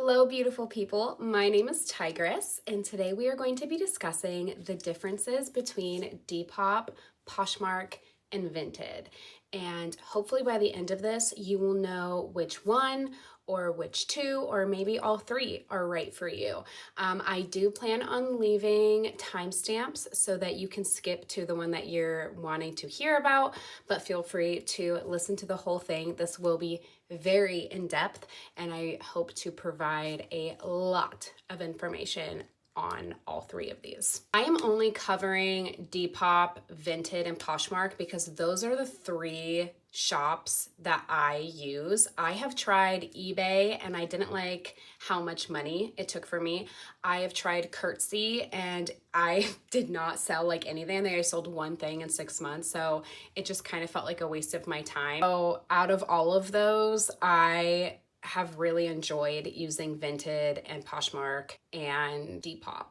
Hello, beautiful people. My name is Tigress, and today we are going to be discussing the differences between Depop, Poshmark, and Vinted. And hopefully by the end of this, you will know which one or which two or maybe all three are right for you. I do plan on leaving timestamps so that you can skip to the one that you're wanting to hear about, but feel free to listen to the whole thing. This will be very in-depth, and I hope to provide a lot of information on all three of these. I am only covering Depop, Vinted, and Poshmark because those are the three shops that I use. I have tried eBay and I didn't like how much money it took for me. I have tried Curtsy and I did not sell like anything. I think I sold one thing in 6 months, so it just kind of felt like a waste of my time. So out of all of those, I have really enjoyed using Vinted and Poshmark and Depop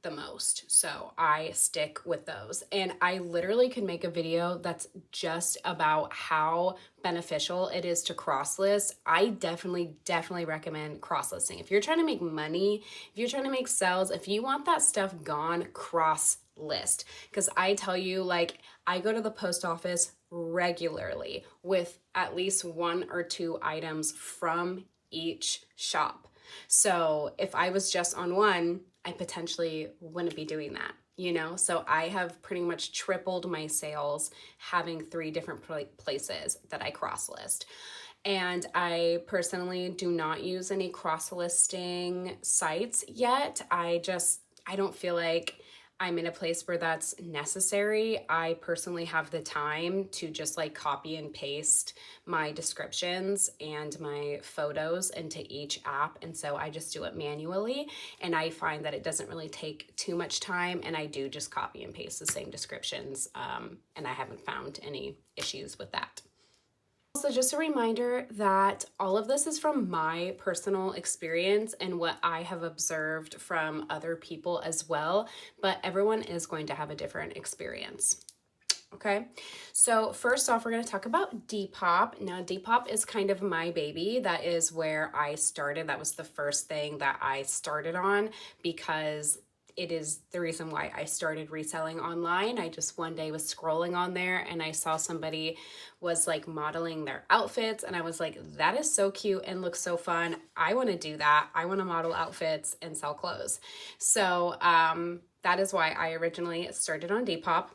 the most. So I stick with those. And I literally could make a video that's just about how beneficial it is to cross list. I definitely recommend cross listing. If you're trying to make money, if you're trying to make sales, if you want that stuff gone, cross list. Because I tell you, like, I go to the post office regularly with at least one or two items from each shop. So if I was just on one, I potentially wouldn't be doing that, you know? So I have pretty much tripled my sales having three different places that I cross list. And I personally do not use any cross listing sites yet. I don't feel like I'm in a place where that's necessary. I personally have the time to just like copy and paste my descriptions and my photos into each app. And so I just do it manually. And I find that it doesn't really take too much time. And I do just copy and paste the same descriptions. And I haven't found any issues with that. Also, just a reminder that all of this is from my personal experience and what I have observed from other people as well, but everyone is going to have a different experience. Okay, so first off, we're going to talk about Depop. Now, Depop is kind of my baby. That is where I started. That was the first thing that I started on because it is the reason why I started reselling online. I just one day was scrolling on there and I saw somebody was like modeling their outfits and I was like, that is so cute and looks so fun. I want to do that. I want to model outfits and sell clothes. So that is why I originally started on Depop.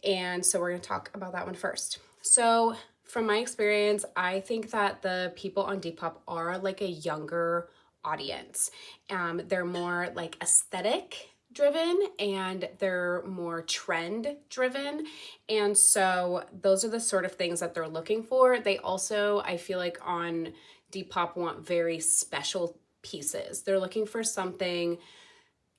And so we're going to talk about that one first. So from my experience, I think that the people on Depop are like a younger audience. They're more like aesthetic driven and they're more trend driven. And so those are the sort of things that they're looking for. They also, I feel like on Depop, want very special pieces. They're looking for something,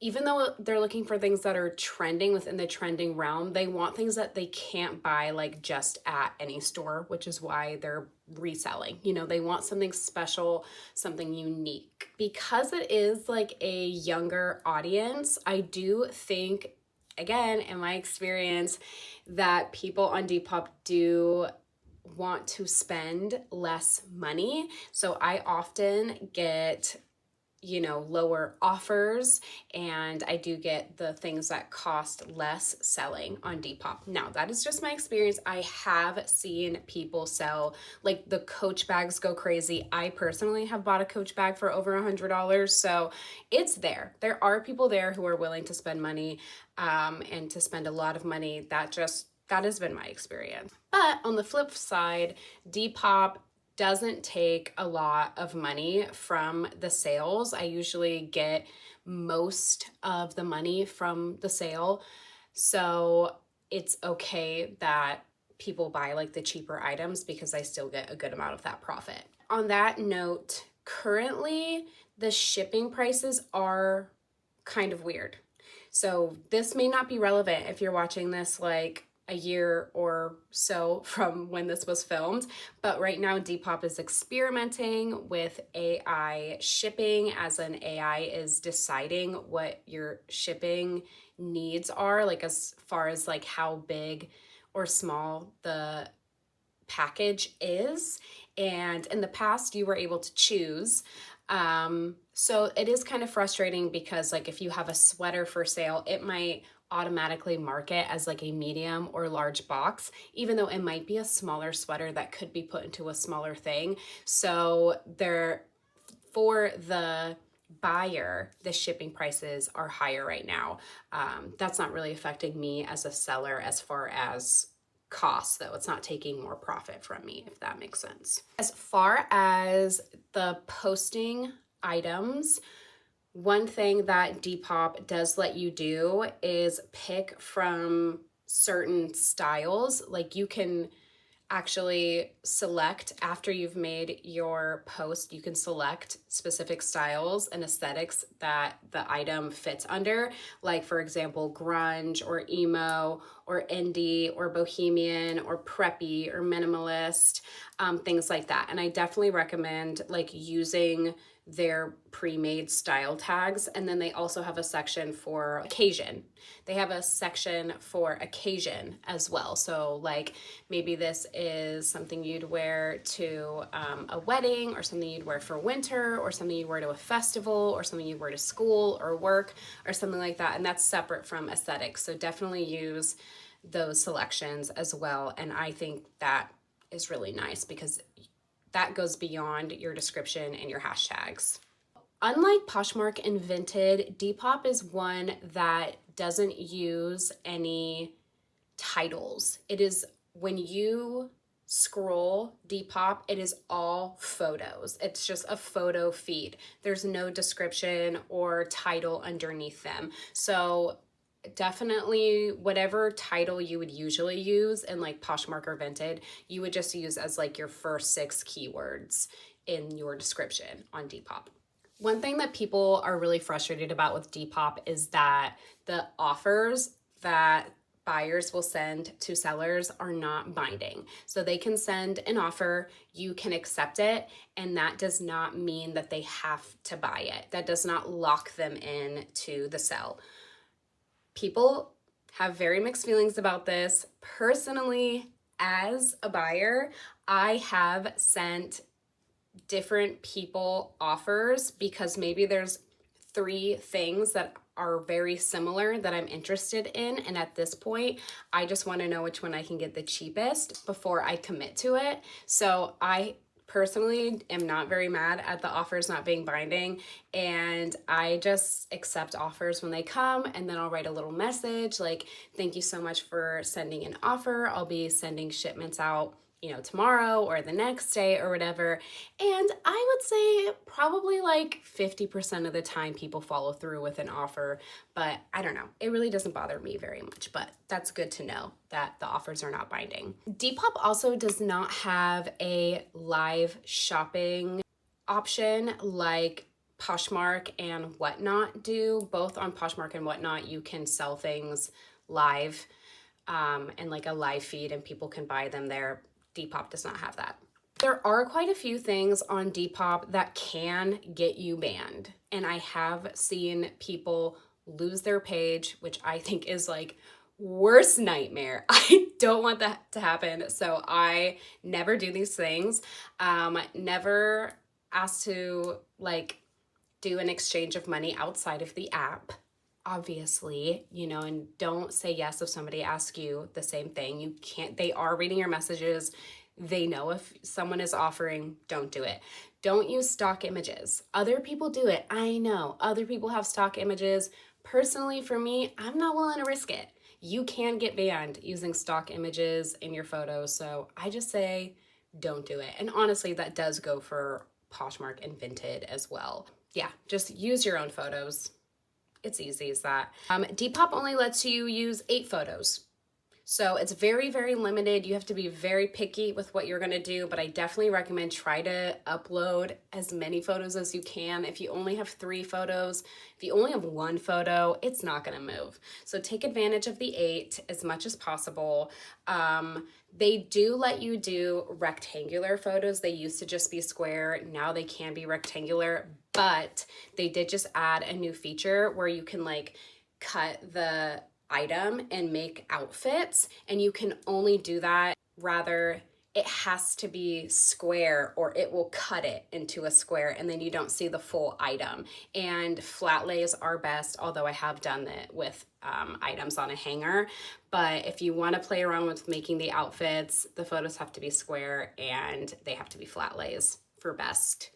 even though they're looking for things that are trending within the trending realm, they want things that they can't buy like just at any store, which is why they're reselling. You know, they want something special, something unique. Because it is like a younger audience, I do think, again, in my experience, that people on Depop do want to spend less money. So I often get, you know, lower offers, and I do get the things that cost less selling on Depop. Now, that is just my experience. I have seen people sell, like the Coach bags go crazy. I personally have bought a Coach bag for over $100, so it's there. There are people there who are willing to spend money and to spend a lot of money. That has been my experience. But on the flip side, Depop doesn't take a lot of money from the sales. I usually get most of the money from the sale. So it's okay that people buy like the cheaper items because I still get a good amount of that profit. On that note, currently the shipping prices are kind of weird. So this may not be relevant if you're watching this like a year or so from when this was filmed, but right now Depop is experimenting with AI shipping, as an AI is deciding what your shipping needs are, like as far as like how big or small the package is. And in the past, you were able to choose So it is kind of frustrating because like if you have a sweater for sale, it might automatically mark it as like a medium or large box, even though it might be a smaller sweater that could be put into a smaller thing. So for the buyer, the shipping prices are higher right now. That's not really affecting me as a seller as far as cost, though. It's not taking more profit from me, if that makes sense. As far as the posting items, one thing that Depop does let you do is pick from certain styles. Like you can actually select after you've made your post, you can select specific styles and aesthetics that the item fits under. Like for example, grunge or emo or indie or bohemian or preppy or minimalist, things like that. And I definitely recommend like using their pre-made style tags. And then they also have a section for occasion. They have a section for occasion as well. So like maybe this is something you'd wear to a wedding, or something you'd wear for winter, or something you'd wear to a festival, or something you'd wear to school or work, or something like that. And that's separate from aesthetics. So definitely use those selections as well. And I think that is really nice because that goes beyond your description and your hashtags. Unlike Poshmark and Vinted, Depop is one that doesn't use any titles. It is, when you scroll Depop, it is all photos. It's just a photo feed. There's no description or title underneath them. So definitely whatever title you would usually use in like Poshmark or Vinted, you would just use as like your first 6 keywords in your description on Depop. One thing that people are really frustrated about with Depop is that the offers that buyers will send to sellers are not binding. So they can send an offer, you can accept it, and that does not mean that they have to buy it. That does not lock them in to the sell. People have very mixed feelings about this. Personally, as a buyer, I have sent different people offers because maybe there's 3 things that are very similar that I'm interested in. And at this point, I just want to know which one I can get the cheapest before I commit to it. So I personally am not very mad at the offers not being binding, and I just accept offers when they come, and then I'll write a little message like, thank you so much for sending an offer. I'll be sending shipments out, tomorrow or the next day or whatever. And I would say probably like 50% of the time people follow through with an offer, but I don't know. It really doesn't bother me very much, but that's good to know that the offers are not binding. Depop also does not have a live shopping option like Poshmark and Whatnot do. Both on Poshmark and Whatnot, you can sell things live and like a live feed, and people can buy them there. Depop does not have that. There are quite a few things on Depop that can get you banned, and I have seen people lose their page, which I think is like worst nightmare. I don't want that to happen, so I never do these things. Never ask to like do an exchange of money outside of the app, obviously, and don't say yes if somebody asks you the same thing. You can't, they are reading your messages. They know if someone is offering, don't do it. Don't use stock images. Other people do it. I know other people have stock images. Personally, for me, I'm not willing to risk it. You can get banned using stock images in your photos. So I just say, don't do it. And honestly, that does go for Poshmark and Vinted as well. Yeah, just use your own photos. It's easy as that. Depop only lets you use 8 photos. So it's very, very limited. You have to be very picky with what you're gonna do, but I definitely recommend try to upload as many photos as you can. If you only have 3 photos, if you only have 1 photo, it's not gonna move. So take advantage of the 8 as much as possible. They do let you do rectangular photos. They used to just be square. Now they can be rectangular, but they did just add a new feature where you can like cut the item and make outfits, and you can only do that rather it has to be square or it will cut it into a square and then you don't see the full item. And flat lays are best, although I have done it with items on a hanger. But if you want to play around with making the outfits, the photos have to be square and they have to be flat lays for best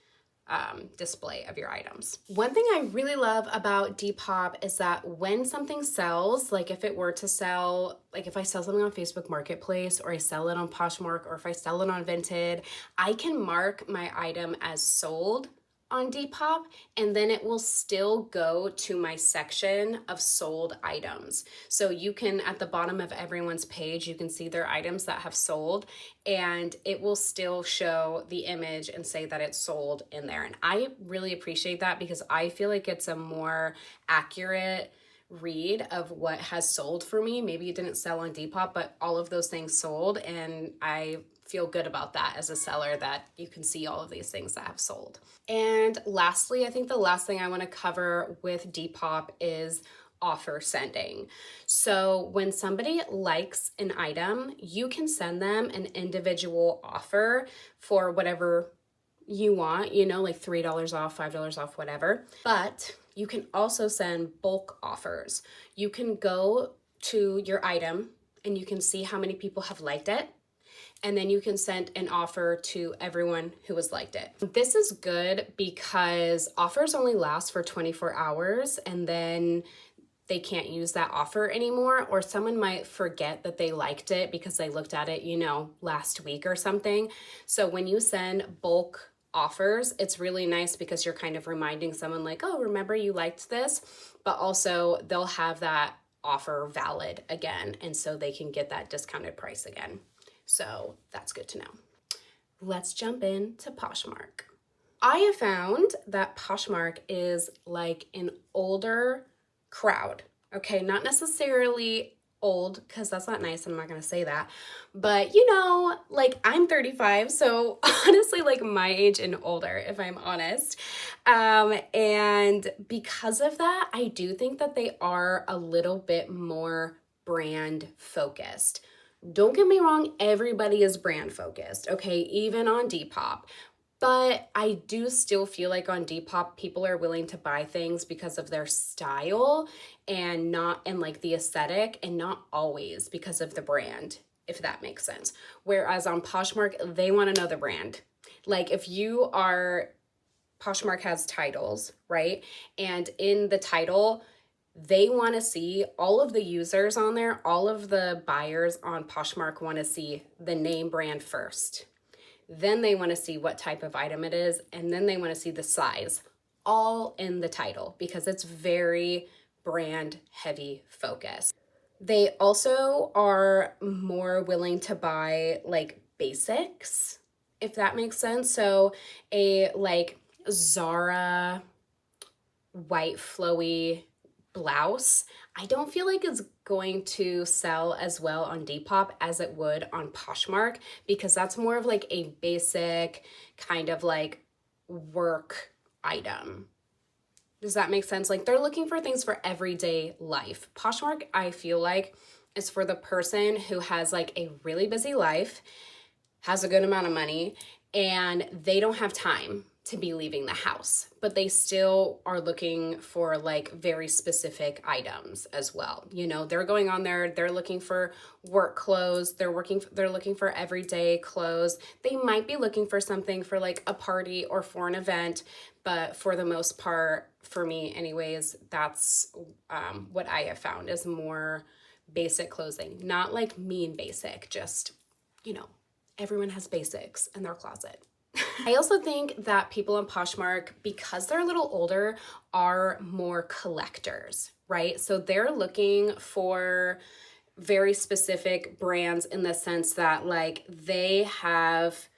display of your items. One thing I really love about Depop is that when something sells, like if it were to sell, like if I sell something on Facebook Marketplace or I sell it on Poshmark or if I sell it on Vinted, I can mark my item as sold on Depop, and then it will still go to my section of sold items. So you can, at the bottom of everyone's page, you can see their items that have sold, and it will still show the image and say that it's sold in there. And I really appreciate that because I feel like it's a more accurate read of what has sold for me. Maybe it didn't sell on Depop, but all of those things sold, and I feel good about that as a seller, that you can see all of these things that have sold. And lastly, I think the last thing I want to cover with Depop is offer sending. So when somebody likes an item, you can send them an individual offer for whatever you want, you know, like $3 off, $5 off, whatever. But you can also send bulk offers. You can go to your item and you can see how many people have liked it. And then you can send an offer to everyone who has liked it. This is good because offers only last for 24 hours and then they can't use that offer anymore, or someone might forget that they liked it because they looked at it, you know, last week or something. So when you send bulk offers, it's really nice because you're kind of reminding someone like, oh, remember you liked this, but also they'll have that offer valid again. And so they can get that discounted price again. So that's good to know. Let's jump into Poshmark. I have found that Poshmark is like an older crowd. Okay, not necessarily old, because that's not nice. I'm not going to say that. But you know, like I'm 35, so honestly, like my age and older, if I'm honest. And because of that, I do think that they are a little bit more brand focused. Don't get me wrong, everybody is brand focused, okay, even on Depop. But I do still feel like on Depop, people are willing to buy things because of their style and like the aesthetic, and not always because of the brand, if that makes sense. Whereas on Poshmark, they want to know the brand. Like if you are, Poshmark has titles, right? And in the title, they want to see all of the users on there, all of the buyers on Poshmark want to see the name brand first. Then they want to see what type of item it is, and then they want to see the size, all in the title because it's very brand heavy focus. They also are more willing to buy like basics, if that makes sense. So a like Zara white flowy blouse, I don't feel like it's going to sell as well on Depop as it would on Poshmark, because that's more of like a basic kind of like work item. Does that make sense? Like they're looking for things for everyday life. Poshmark, I feel like, is for the person who has like a really busy life, has a good amount of money, and they don't have time to be leaving the house, but they still are looking for like very specific items as well. You know, they're going on there, they're looking for work clothes, they're looking for everyday clothes. They might be looking for something for like a party or for an event, but for the most part, for me anyways, that's what I have found is more basic clothing. Not like mean basic, just, you know, everyone has basics in their closet. I also think that people on Poshmark, because they're a little older, are more collectors, right? So they're looking for very specific brands in the sense that like they have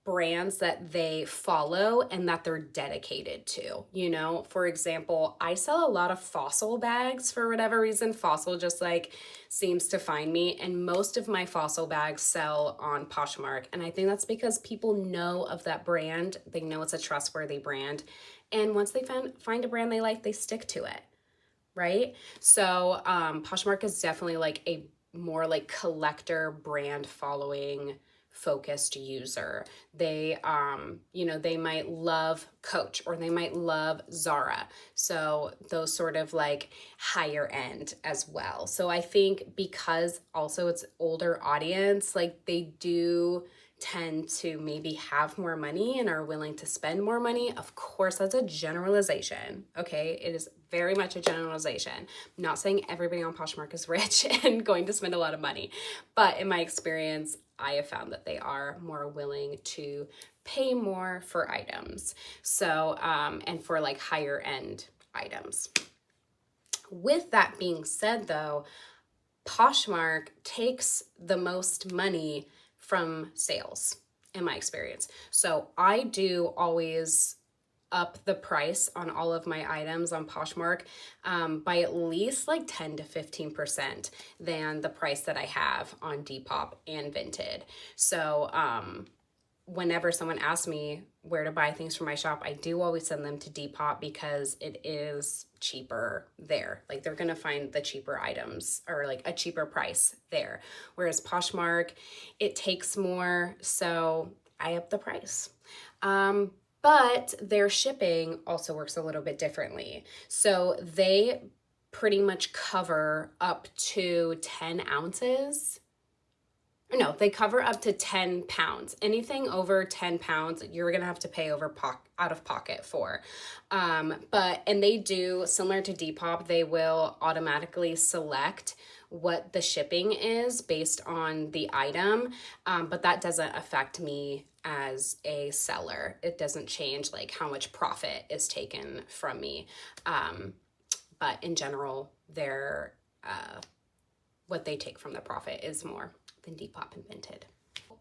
brands that they follow and that they're dedicated to. You know, for example, I sell a lot of Fossil bags for whatever reason. Fossil just like seems to find me, and most of my Fossil bags sell on Poshmark, and I think that's because people know of that brand. They know it's a trustworthy brand, and once they find a brand they like, they stick to it, right? So Poshmark is definitely like a more like collector brand following focused user. They, they might love Coach or they might love Zara. So those sort of like higher end as well. So I think because also it's older audience, like they do tend to maybe have more money and are willing to spend more money. Of course, that's a generalization. Okay. It is very much a generalization. I'm not saying everybody on Poshmark is rich and going to spend a lot of money, but in my experience, I have found that they are more willing to pay more for items. So, and for like higher end items. With that being said though, Poshmark takes the most money from sales in my experience. So I do always up the price on all of my items on Poshmark by at least like 10 to 15% than the price that I have on Depop and Vinted. So whenever someone asks me where to buy things from my shop, I do always send them to Depop because it is cheaper there. Like they're gonna find the cheaper items or like a cheaper price there. Whereas Poshmark, it takes more, so I up the price. But their shipping also works a little bit differently. So they pretty much cover up to 10 ounces. No, they cover up to 10 pounds. Anything over 10 pounds, you're going to have to pay out of pocket for. And they do, similar to Depop, they will automatically select what the shipping is based on the item. But that doesn't affect me as a seller. It doesn't change like how much profit is taken from me. But in general, what they take from the profit is more than Depop and Vinted.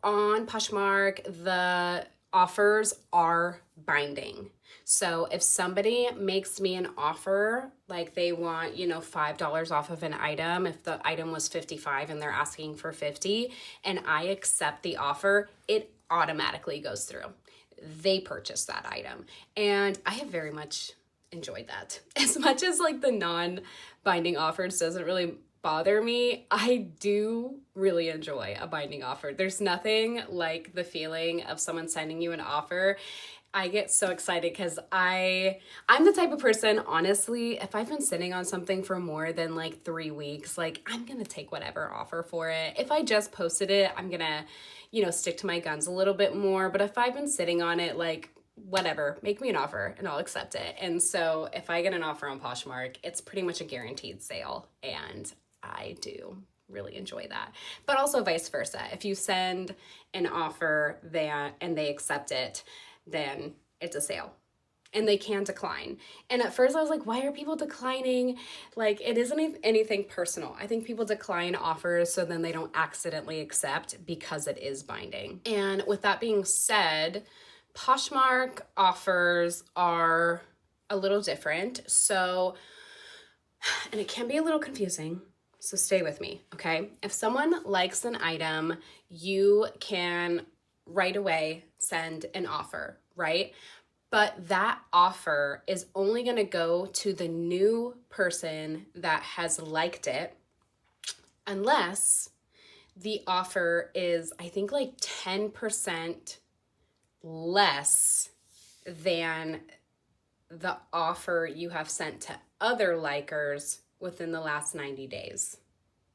On Poshmark, the offers are binding. So if somebody makes me an offer, like they want, $5 off of an item, if the item was $55 and they're asking for $50 and I accept the offer, it automatically goes through. They purchase that item. And I have very much enjoyed that. As much as like the non-binding offers doesn't really bother me, I do really enjoy a binding offer. There's nothing like the feeling of someone sending you an offer. I get so excited because I'm the type of person, honestly, if I've been sitting on something for more than like 3 weeks, like I'm gonna take whatever offer for it. If I just posted it, I'm gonna, stick to my guns a little bit more. But if I've been sitting on it, like whatever, make me an offer and I'll accept it. And so if I get an offer on Poshmark, it's pretty much a guaranteed sale. And I do really enjoy that. But also vice versa. If you send an offer and they accept it, then it's a sale. And they can decline. And at first I was like, why are people declining? Like, it isn't anything personal. I think people decline offers so then they don't accidentally accept because it is binding. And with that being said, Poshmark offers are a little different. So, and it can be a little confusing. So stay with me, okay? If someone likes an item, you can right away send an offer, right? But that offer is only gonna go to the new person that has liked it unless the offer is, I think, like 10% less than the offer you have sent to other likers within the last 90 days,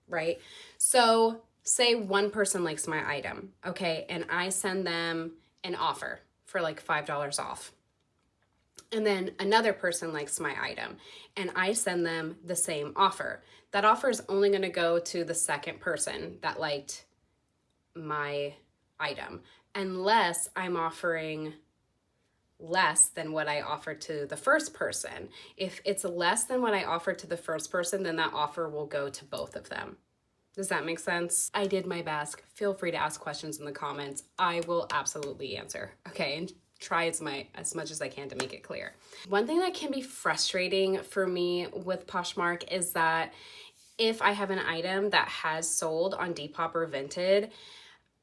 right? So say one person likes my item, okay, and I send them an offer for like $5 off. And then another person likes my item and I send them the same offer. That offer is only going to go to the second person that liked my item, unless I'm offering less than what I offered to the first person. If it's less than what I offered to the first person, then that offer will go to both of them. Does that make sense? I did my best. Feel free to ask questions in the comments. I will absolutely answer, okay? And try as much as I can to make it clear. One thing that can be frustrating for me with Poshmark is that if I have an item that has sold on Depop or Vinted,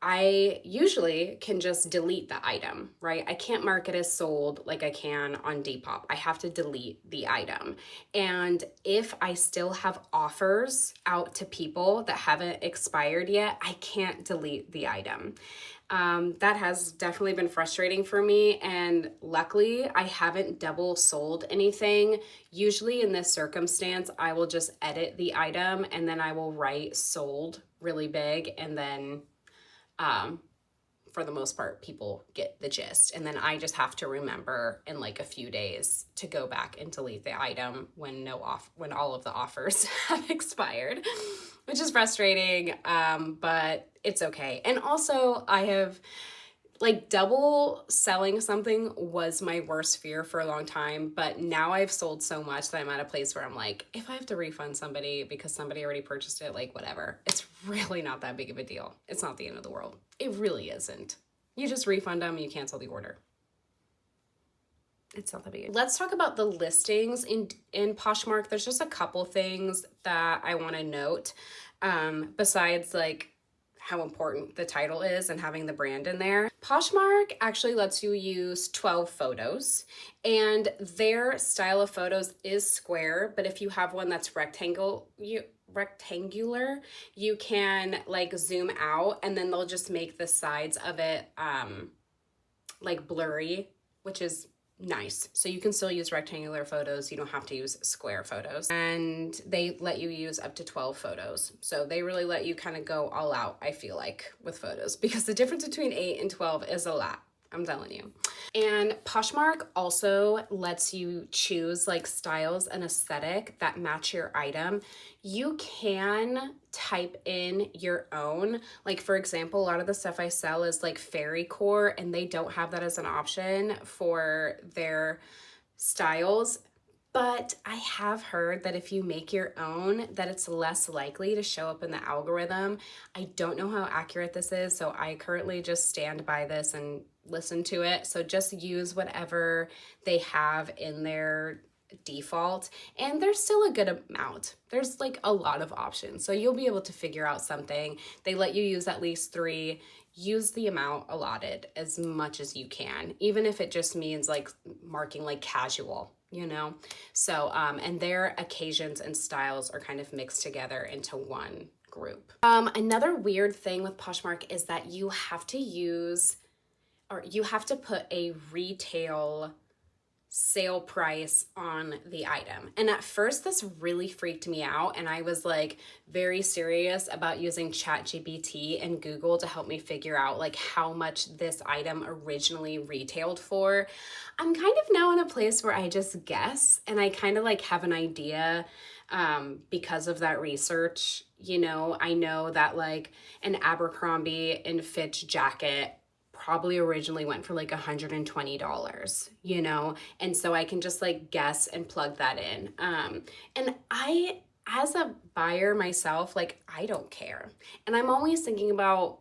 I usually can just delete the item, right? I can't mark it as sold like I can on Depop. I have to delete the item. And if I still have offers out to people that haven't expired yet, I can't delete the item. That has definitely been frustrating for me, and luckily I haven't double sold anything. Usually in this circumstance, I will just edit the item and then I will write sold really big, and then for the most part, people get the gist. And then I just have to remember in like a few days to go back and delete the item when when all of the offers have expired, which is frustrating, but it's okay. And also I have like double selling something was my worst fear for a long time, but now I've sold so much that I'm at a place where I'm like, if I have to refund somebody because somebody already purchased it, like whatever, it's really not that big of a deal. It's not the end of the world. It really isn't. You just refund them and you cancel the order. It's not that big. Let's talk about the listings in Poshmark. There's just a couple things that I want to note, besides like how important the title is and having the brand in there. Poshmark actually lets you use 12 photos, and their style of photos is square, but if you have one that's rectangular, you can like zoom out, and then they'll just make the sides of it like blurry, which is nice. So you can still use rectangular photos. You don't have to use square photos. And they let you use up to 12 photos. So they really let you kind of go all out, I feel like, with photos, because the difference between 8 and 12 is a lot. I'm telling you. And Poshmark also lets you choose like styles and aesthetic that match your item. You can type in your own. Like for example, a lot of the stuff I sell is like fairy core, and they don't have that as an option for their styles. But I have heard that if you make your own, that it's less likely to show up in the algorithm. I don't know how accurate this is, so I currently just stand by this and listen to it. So just use whatever they have in their default, and there's still a good amount. There's like a lot of options, so you'll be able to figure out something. They let you use at least 3. Use the amount allotted as much as you can, even if it just means like marking like casual, you know? So, and their occasions and styles are kind of mixed together into one group. Another weird thing with Poshmark is that you have to use, or you have to put a retail sale price on the item. And at first this really freaked me out, and I was like very serious about using ChatGPT and Google to help me figure out like how much this item originally retailed for. I'm kind of now in a place where I just guess, and I kind of like have an idea because of that research. You know, I know that like an Abercrombie and Fitch jacket probably originally went for like $120, you know? And so I can just like guess and plug that in. And I, as a buyer myself, like I don't care. And I'm always thinking about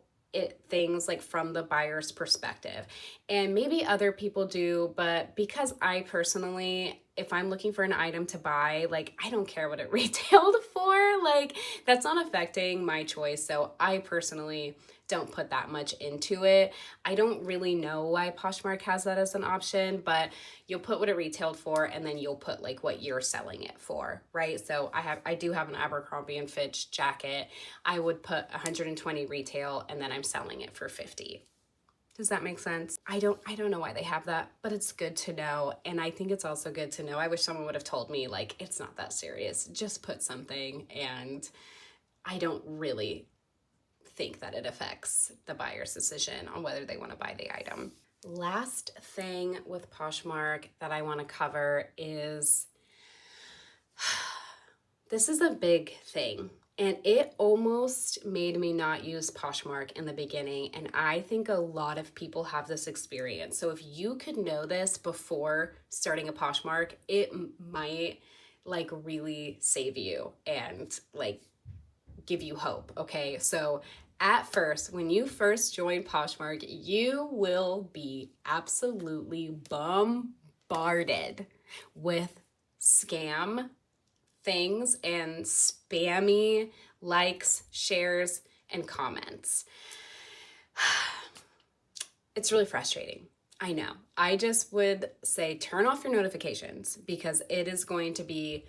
things like from the buyer's perspective. And maybe other people do, but because I personally, if I'm looking for an item to buy, like I don't care what it retailed for, like that's not affecting my choice. So I personally don't put that much into it. I don't really know why Poshmark has that as an option, but you'll put what it retailed for, and then you'll put like what you're selling it for, right? So I do have an Abercrombie and Fitch jacket. I would put 120 retail, and then I'm selling it for 50. Does that make sense? I don't know why they have that, but it's good to know. And I think it's also good to know. I wish someone would have told me like, it's not that serious. Just put something, and I don't really think that it affects the buyer's decision on whether they want to buy the item. Last thing with Poshmark that I want to cover is, this is a big thing, and it almost made me not use Poshmark in the beginning, and I think a lot of people have this experience. So if you could know this before starting a Poshmark, it might like really save you and like give you hope, okay? So at first, when you first join Poshmark, you will be absolutely bombarded with scam things and spammy likes, shares, and comments. It's really frustrating. I know. I just would say turn off your notifications because it is going to be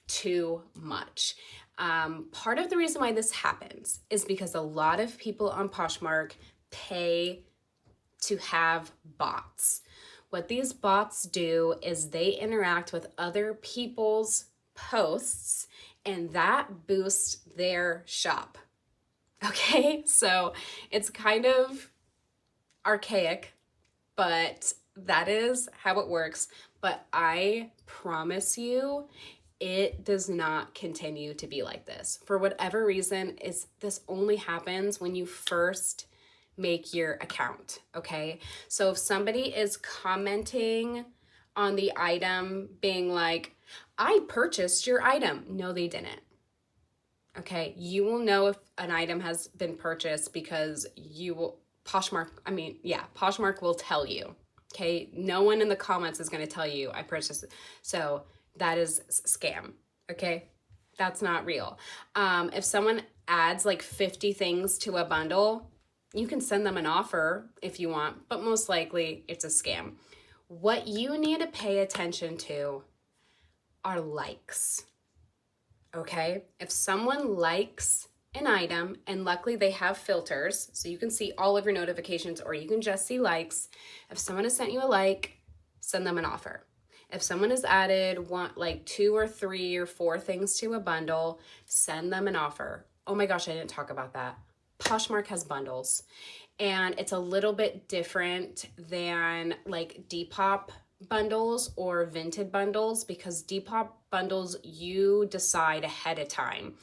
too much. Part of the reason why this happens is because a lot of people on Poshmark pay to have bots. What these bots do is they interact with other people's posts and that boosts their shop. Okay, so it's kind of archaic, but that is how it works. But I promise you, it does not continue to be like this. For whatever reason, this only happens when you first make your account, okay? So if somebody is commenting on the item being like, I purchased your item. No, they didn't. Okay, you will know if an item has been purchased because Poshmark will tell you. Okay, no one in the comments is going to tell you I purchased it. So that is scam. Okay, that's not real. If someone adds like 50 things to a bundle, you can send them an offer if you want, but most likely it's a scam. What you need to pay attention to are likes. Okay, if someone likes an item, and luckily they have filters, so you can see all of your notifications or you can just see likes. If someone has sent you a like, send them an offer. If someone has added like 2 or 3 or 4 things to a bundle, send them an offer. Oh my gosh, I didn't talk about that. Poshmark has bundles, and it's a little bit different than like Depop bundles or Vinted bundles, because Depop bundles, you decide ahead of time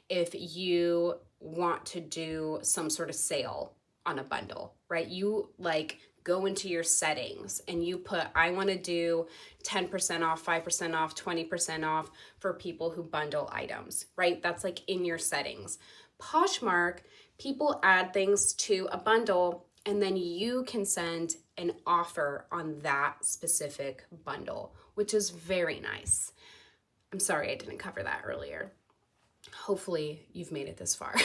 if you want to do some sort of sale on a bundle, right? You like go into your settings and you put, I want to do 10% off, 5% off, 20% off for people who bundle items, right? That's like in your settings. Poshmark, people add things to a bundle and then you can send an offer on that specific bundle, which is very nice. I'm sorry I didn't cover that earlier. Hopefully you've made it this far.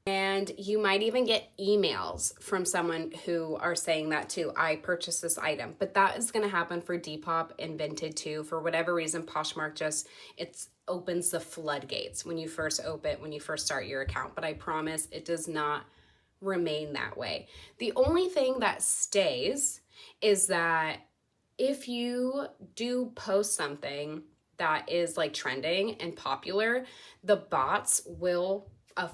And you might even get emails from someone who are saying that too. I purchased this item, but that is going to happen for Depop and Vinted too. For whatever reason, Poshmark it opens the floodgates when you first start your account. But I promise it does not remain that way. The only thing that stays is that if you do post something that is like trending and popular, the bots will, a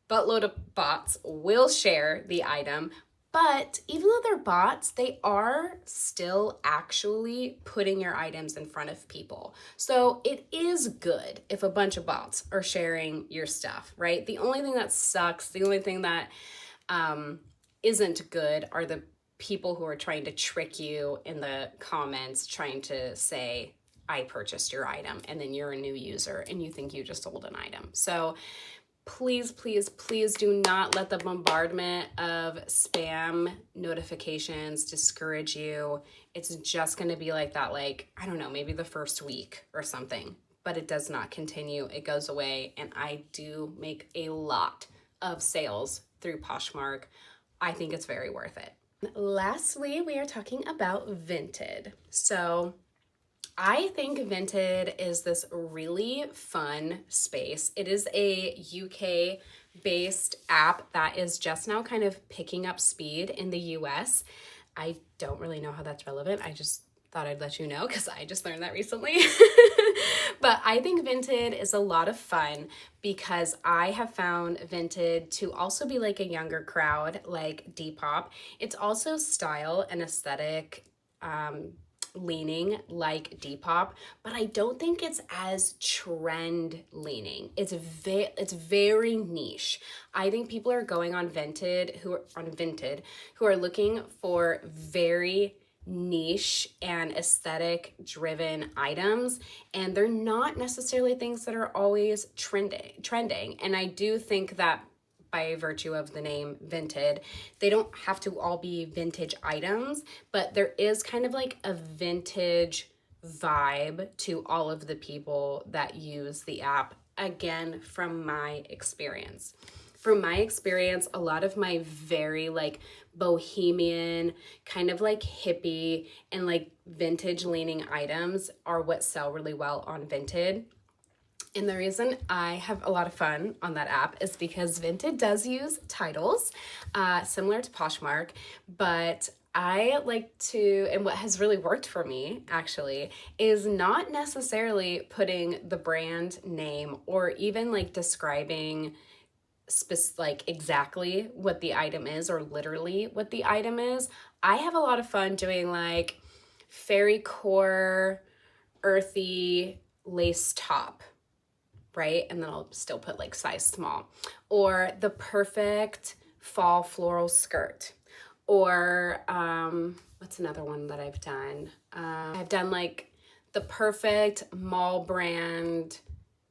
buttload of bots will share the item. But even though they're bots, they are still actually putting your items in front of people. So it is good if a bunch of bots are sharing your stuff, right? The only thing that sucks, the only thing that isn't good are the people who are trying to trick you in the comments, trying to say, I purchased your item, and then you're a new user and you think you just sold an item. So please, please, please do not let the bombardment of spam notifications discourage you. It's just going to be like that, like, I don't know, maybe the first week or something, but it does not continue. It goes away. And I do make a lot of sales through Poshmark. I think it's very worth it. Lastly, we are talking about Vinted. So I think Vinted is this really fun space. It is a UK based app that is just now kind of picking up speed in the US. I don't really know how that's relevant. I just thought I'd let you know because I just learned that recently. But I think Vinted is a lot of fun because I have found Vinted to also be like a younger crowd like Depop. It's also style and aesthetic leaning like Depop, but I don't think it's as trend leaning. It's very niche. I think people are going on Vinted who are looking for very niche and aesthetic driven items, and they're not necessarily things that are always trending. And I do think that by virtue of the name Vinted, they don't have to all be vintage items, but there is kind of like a vintage vibe to all of the people that use the app, again, from my experience. From my experience, a lot of my very like bohemian, kind of like hippie and like vintage leaning items are what sell really well on Vinted. And the reason I have a lot of fun on that app is because Vinted does use titles, similar to Poshmark, but I like to, and what has really worked for me actually, is not necessarily putting the brand name or even like describing like exactly what the item is or literally what the item is. I have a lot of fun doing like fairy core, earthy lace top, right? And then I'll still put like size small, or the perfect fall floral skirt, or what's another one that I've done? I've done like the perfect mall brand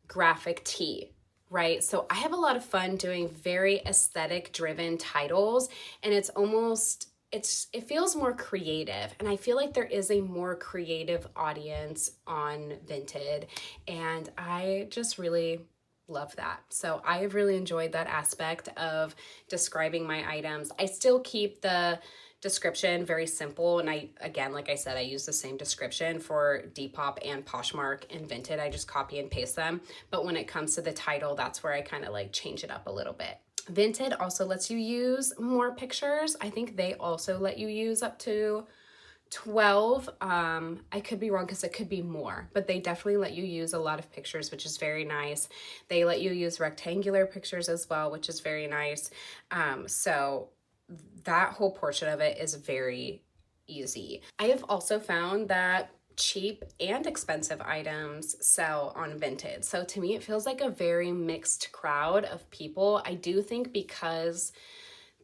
graphic tee, right? So I have a lot of fun doing very aesthetic driven titles, and it's almost, it feels more creative, and I feel like there is a more creative audience on Vinted, and I just really love that. So I have really enjoyed that aspect of describing my items. I still keep the description very simple, and I, again, like I said, I use the same description for Depop and Poshmark and Vinted. I just copy and paste them, but when it comes to the title, that's where I kind of like change it up a little bit. Vinted also lets you use more pictures. I think they also let you use up to 12. I could be wrong because it could be more, but they definitely let you use a lot of pictures, which is very nice. They let you use rectangular pictures as well, which is very nice. So that whole portion of it is very easy. I have also found that cheap and expensive items sell on Vinted. So to me, it feels like a very mixed crowd of people. I do think because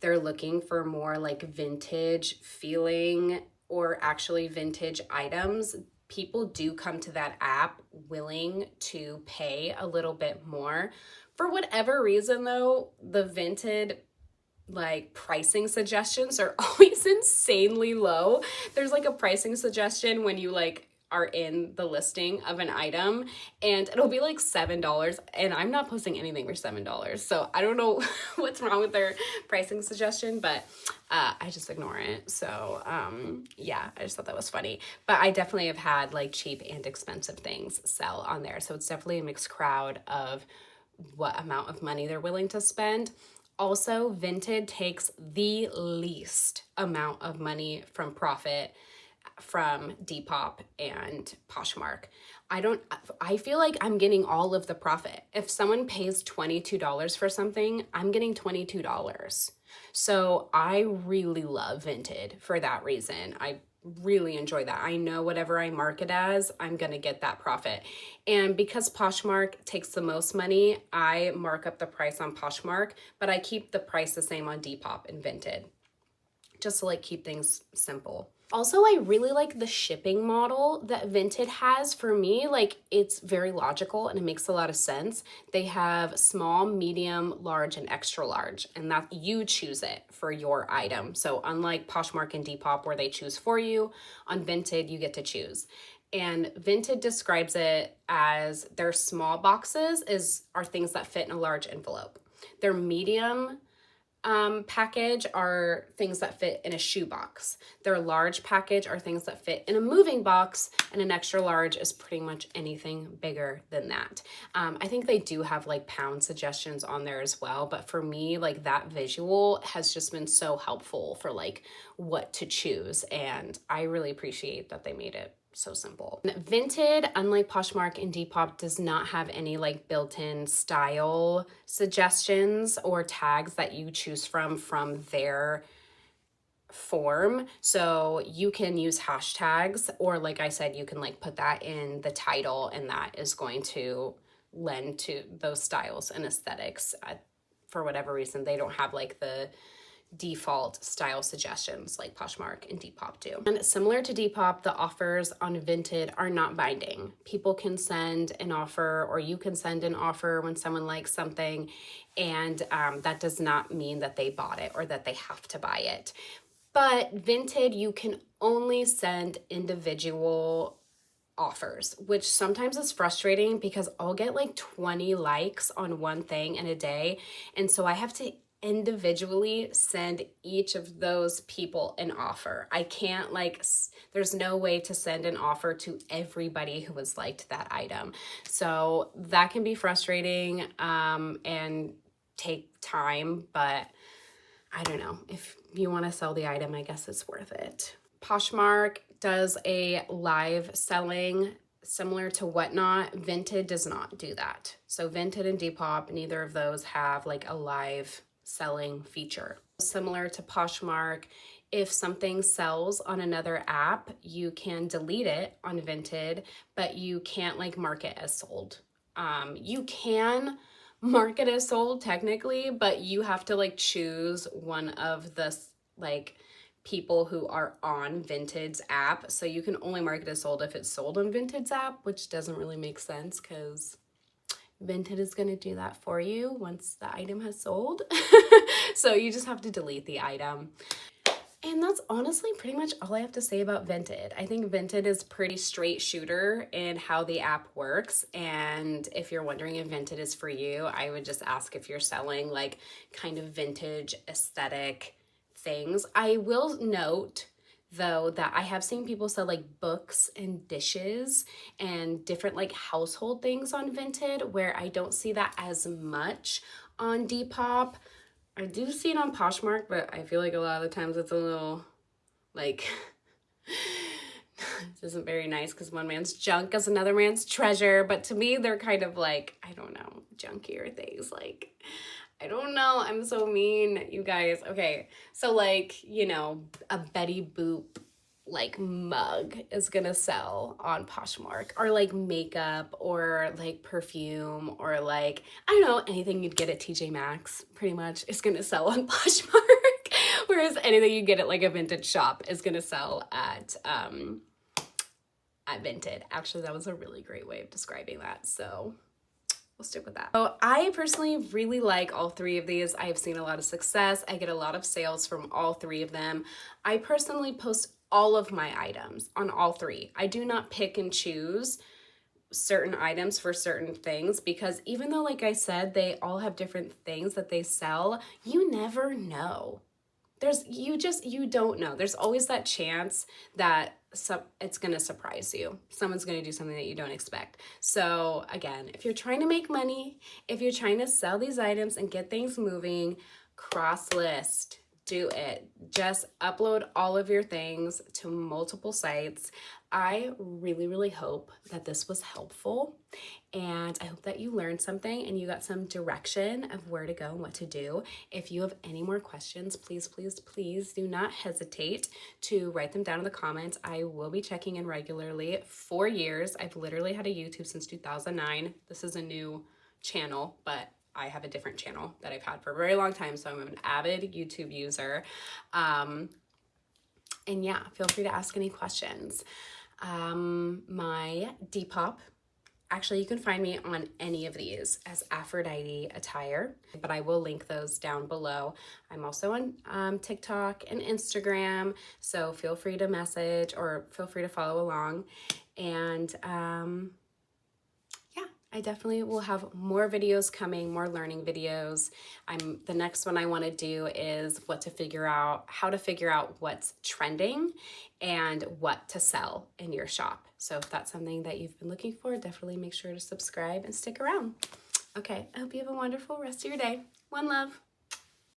they're looking for more like vintage feeling or actually vintage items, people do come to that app willing to pay a little bit more. For whatever reason though, the Vinted like pricing suggestions are always insanely low. There's like a pricing suggestion when you like are in the listing of an item, and it'll be like $7, and I'm not posting anything for $7. So I don't know what's wrong with their pricing suggestion, but I just ignore it. So yeah, I just thought that was funny. But I definitely have had like cheap and expensive things sell on there. So it's definitely a mixed crowd of what amount of money they're willing to spend. Also, Vinted takes the least amount of money from profit from Depop and Poshmark. I feel like I'm getting all of the profit. If someone pays $22 for something, I'm getting $22. So I really love Vinted for that reason. I really enjoy that. I know whatever I mark it as, I'm gonna get that profit. And because Poshmark takes the most money, I mark up the price on Poshmark, but I keep the price the same on Depop and Vinted, just to like keep things simple. Also, I really like the shipping model that Vinted has. For me, like it's very logical and it makes a lot of sense. They have small, medium, large, and extra large, and that you choose it for your item. So unlike Poshmark and Depop where they choose for you, on Vinted you get to choose. And Vinted describes it as their small boxes are things that fit in a large envelope. Their medium package are things that fit in a shoebox. Their large package are things that fit in a moving box, and an extra large is pretty much anything bigger than that. I think they do have like pound suggestions on there as well, but for me, like that visual has just been so helpful for like what to choose, and I really appreciate that they made it so simple. Vinted, unlike Poshmark and Depop, does not have any like built-in style suggestions or tags that you choose from their form. So you can use hashtags, or like I said, you can like put that in the title, and that is going to lend to those styles and aesthetics. For whatever reason, they don't have like the default style suggestions like Poshmark and Depop do. And similar to Depop, the offers on Vinted are not binding. People can send an offer, or you can send an offer when someone likes something, and that does not mean that they bought it or that they have to buy it. But Vinted, you can only send individual offers, which sometimes is frustrating because I'll get like 20 likes on one thing in a day. And so I have to individually send each of those people an offer. I can't like, there's no way to send an offer to everybody who has liked that item. So that can be frustrating and take time, but I don't know. If you want to sell the item, I guess it's worth it. Poshmark does a live selling similar to Whatnot. Vinted does not do that. So Vinted and Depop, neither of those have like a live selling feature. Similar to Poshmark, if something sells on another app, you can delete it on Vinted, but you can't like mark it as sold. You can mark it as sold technically, but you have to like choose one of the like people who are on Vinted's app. So you can only mark it as sold if it's sold on Vinted's app, which doesn't really make sense because Vinted is going to do that for you once the item has sold. So you just have to delete the item. And that's honestly pretty much all I have to say about Vinted. I think Vinted is pretty straight shooter in how the app works. And if you're wondering if Vinted is for you, I would just ask if you're selling like kind of vintage aesthetic things. I will note though that I have seen people sell like books and dishes and different like household things on Vinted, where I don't see that as much on Depop. I do see it on Poshmark, but I feel like a lot of the times it's a little like this isn't very nice because one man's junk is another man's treasure. But to me, they're kind of like, I don't know, junkier things. Like, I don't know. I'm so mean, you guys. Okay, so like, you know, a Betty Boop like mug is gonna sell on Poshmark, or like makeup or like perfume or like, I don't know, anything you'd get at TJ Maxx pretty much is gonna sell on Poshmark. Whereas anything you get at like a vintage shop is gonna sell at Vinted. Actually, that was a really great way of describing that. So we'll stick with that. So I personally really like all three of these. I have seen a lot of success. I get a lot of sales from all three of them. I personally post all of my items on all three. I do not pick and choose certain items for certain things because even though, like I said, they all have different things that they sell, you never know. You don't know. There's always that chance that it's going to surprise you. Someone's going to do something that you don't expect. So again, if you're trying to make money, if you're trying to sell these items and get things moving, cross list. Do it. Just upload all of your things to multiple sites. I really, really hope that this was helpful, and I hope that you learned something and you got some direction of where to go and what to do. If you have any more questions, please, please, please do not hesitate to write them down in the comments. I will be checking in regularly. 4 years. I've literally had a YouTube since 2009. This is a new channel, but I have a different channel that I've had for a very long time, so I'm an avid YouTube user. And yeah, feel free to ask any questions. My Depop, actually you can find me on any of these as Aphrodite Attire, but I will link those down below. I'm also on TikTok and Instagram, so feel free to message or feel free to follow along. And I definitely will have more videos coming, more learning videos. The next one I want to do is how to figure out what's trending and what to sell in your shop. So if that's something that you've been looking for, definitely make sure to subscribe and stick around. Okay, I hope you have a wonderful rest of your day. One love.